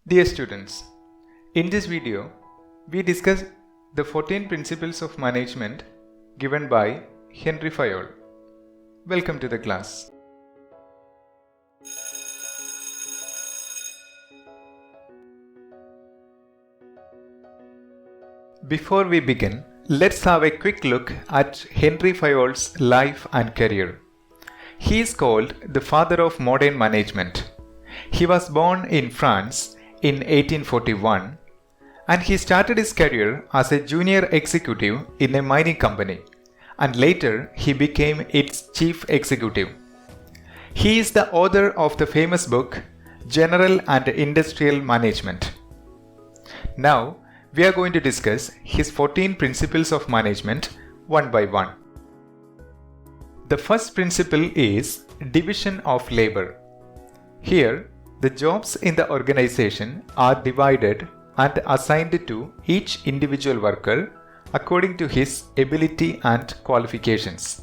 Dear students, in this video, we discuss the 14 principles of management given by Henry Fayol. Welcome to the class. Before we begin, let's have a quick look at Henry Fayol's life and career. He is called the father of modern management. He was born in France in 1841 and he started his career as a junior executive in a mining company and later he became its chief executive. He is the author of the famous book General and Industrial Management. Now we are going to discuss his 14 principles of management one by one. The first principle is division of labor. Here, the jobs in the organization are divided and assigned to each individual worker according to his ability and qualifications.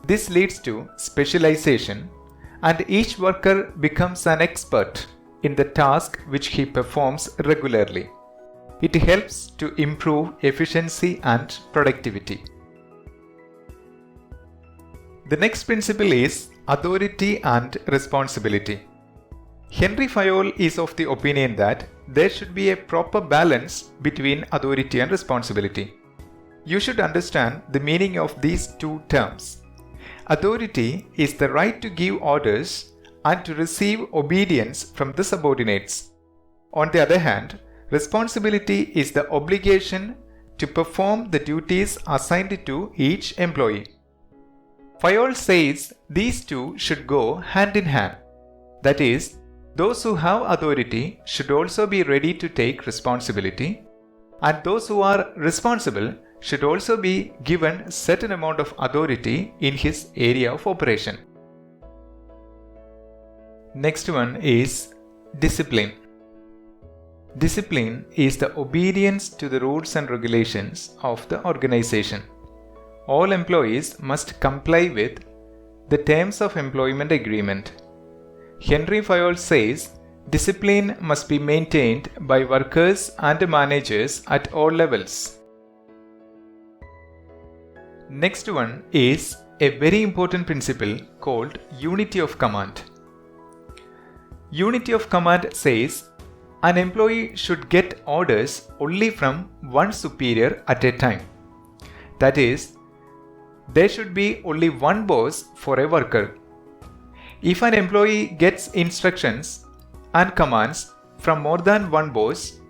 This leads to specialization and each worker becomes an expert in the task which he performs regularly. It helps to improve efficiency and productivity. The next principle is authority and responsibility. Henry Fayol is of the opinion that there should be a proper balance between authority and responsibility. You should understand the meaning of these two terms. Authority is the right to give orders and to receive obedience from the subordinates. On the other hand, responsibility is the obligation to perform the duties assigned to each employee. Fayol says these two should go hand in hand. That is, those who have authority should also be ready to take responsibility, and those who are responsible should also be given a certain amount of authority in his area of operation. Next one is discipline. Discipline is the obedience to the rules and regulations of the organization. All employees must comply with the terms of employment agreement. Henry Fayol says discipline must be maintained by workers and managers at all levels. Next one is a very important principle called unity of command. Unity of command says an employee should get orders only from one superior at a time. That is, there should be only one boss for a worker. If an employee gets instructions and commands from more than one boss,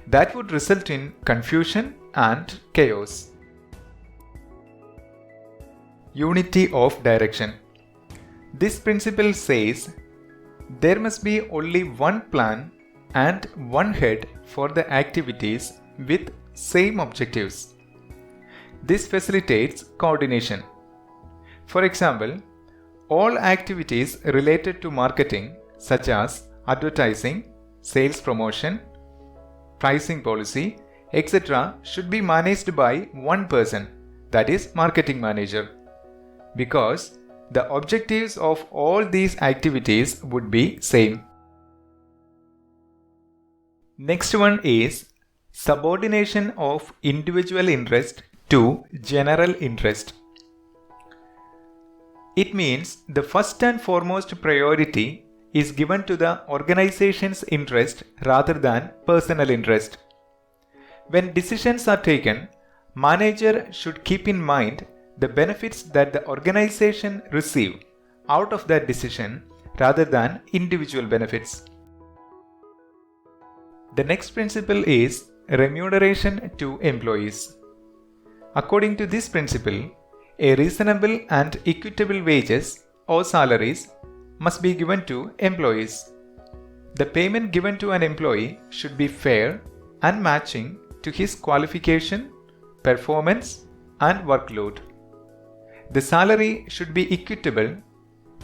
that would result in confusion and chaos. Unity of direction. This principle says there must be only one plan and one head for the activities with same objectives. This facilitates coordination. For example, all activities related to marketing such as advertising, sales promotion, pricing policy, etc. should be managed by one person, that is marketing manager, because the objectives of all these activities would be same. Next one is subordination of individual interest to general interest. It means the first and foremost priority is given to the organization's interest rather than personal interest. When decisions are taken, manager should keep in mind the benefits that the organization receive out of that decision rather than individual benefits. The next principle is remuneration to employees. According to this principle, a reasonable and equitable wages or salaries must be given to employees. The payment given to an employee should be fair and matching to his qualification, performance, and workload. The salary should be equitable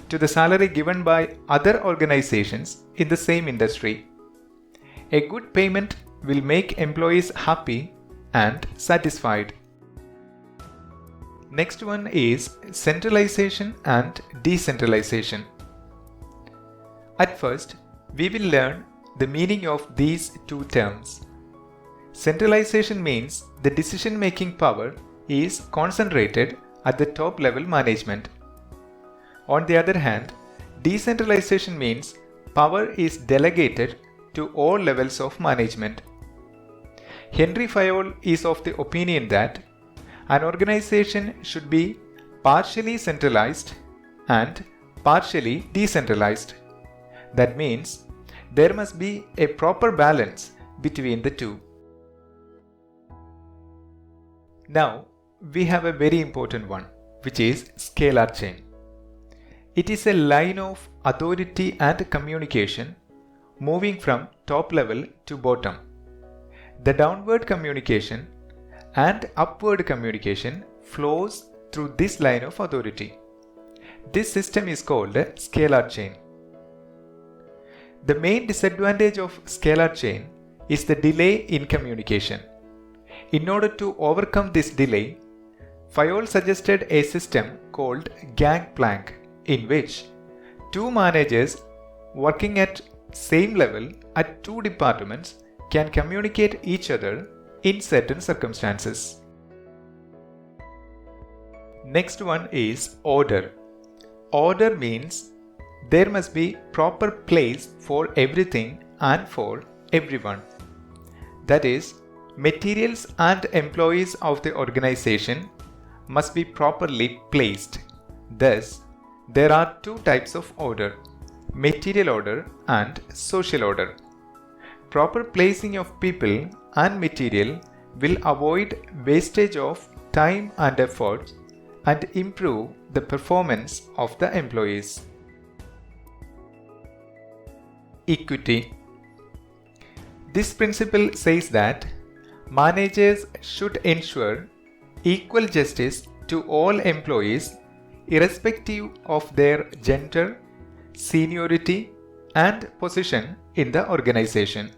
to the salary given by other organizations in the same industry. A good payment will make employees happy and satisfied. Next one is centralization and decentralization. At first, we will learn the meaning of these two terms. Centralization means the decision-making power is concentrated at the top level management. On the other hand, decentralization means power is delegated to all levels of management. Henry Fayol is of the opinion that an organization should be partially centralized and partially decentralized. That means there must be a proper balance between the two. Now we have a very important one, which is scalar chain. It is a line of authority and communication moving from top level to bottom. The downward communication and upward communication flows through this line of authority. This system is called a scalar chain. The main disadvantage of scalar chain is the delay in communication. In order to overcome this delay, Fayol suggested a system called gangplank, in which two managers working at same level at two departments can communicate each other in certain circumstances. Next one is order. Order means there must be proper place for everything and for everyone. That is, materials and employees of the organization must be properly placed. Thus, there are two types of order: material order and social order. Proper placing of people and material will avoid wastage of time and effort and improve the performance of the employees. Equity. This principle says that managers should ensure equal justice to all employees irrespective of their gender, seniority, and position in the organization.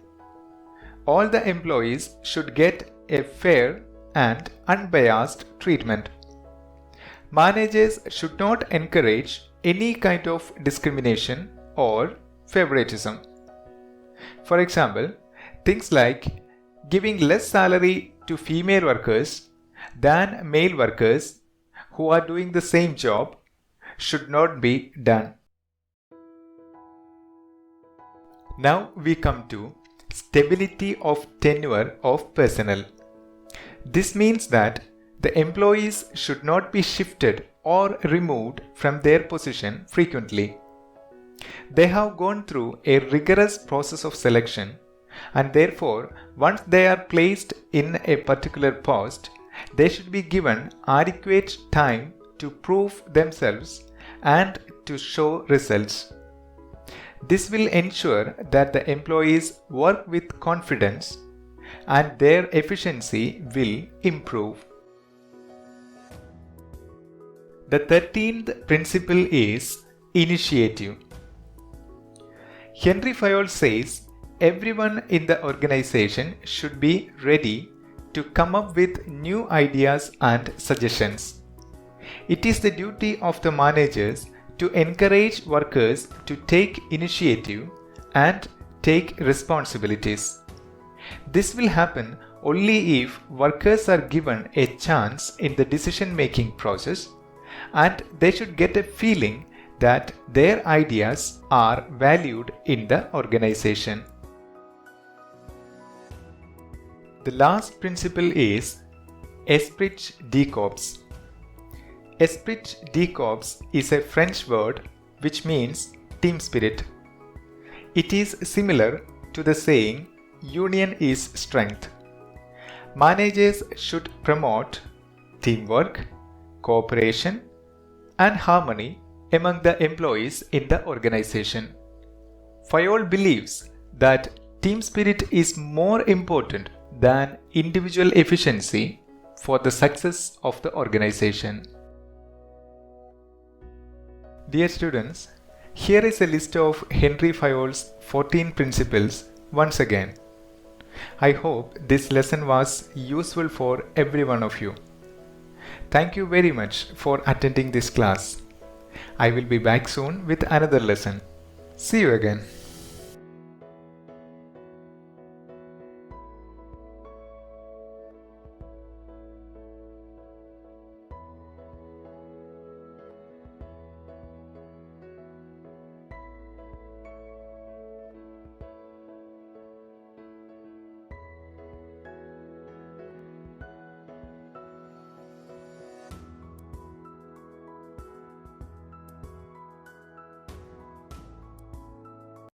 All the employees should get a fair and unbiased treatment. Managers should not encourage any kind of discrimination or favoritism. For example, things like giving less salary to female workers than male workers who are doing the same job should not be done. Now we come to stability of tenure of personnel. This means that the employees should not be shifted or removed from their position frequently. They have gone through a rigorous process of selection, and therefore once they are placed in a particular post, they should be given adequate time to prove themselves and to show results. This will ensure that the employees work with confidence and their efficiency will improve. The 13th principle is initiative. Henry Fayol says everyone in the organization should be ready to come up with new ideas and suggestions. It is the duty of the managers to encourage workers to take initiative and take responsibilities. This will happen only if workers are given a chance in the decision-making process, and they should get a feeling that their ideas are valued in the organization. The last principle is Esprit De Corps. Esprit De Corps is a French word which means team spirit. It is similar to the saying union is strength. Managers should promote teamwork, cooperation, and harmony among the employees in the organization. Fayol believes that team spirit is more important than individual efficiency for the success of the organization. Dear students, here is a list of Henry Fayol's 14 principles once again. I hope this lesson was useful for every one of you. Thank you very much for attending this class. I will be back soon with another lesson. See you again.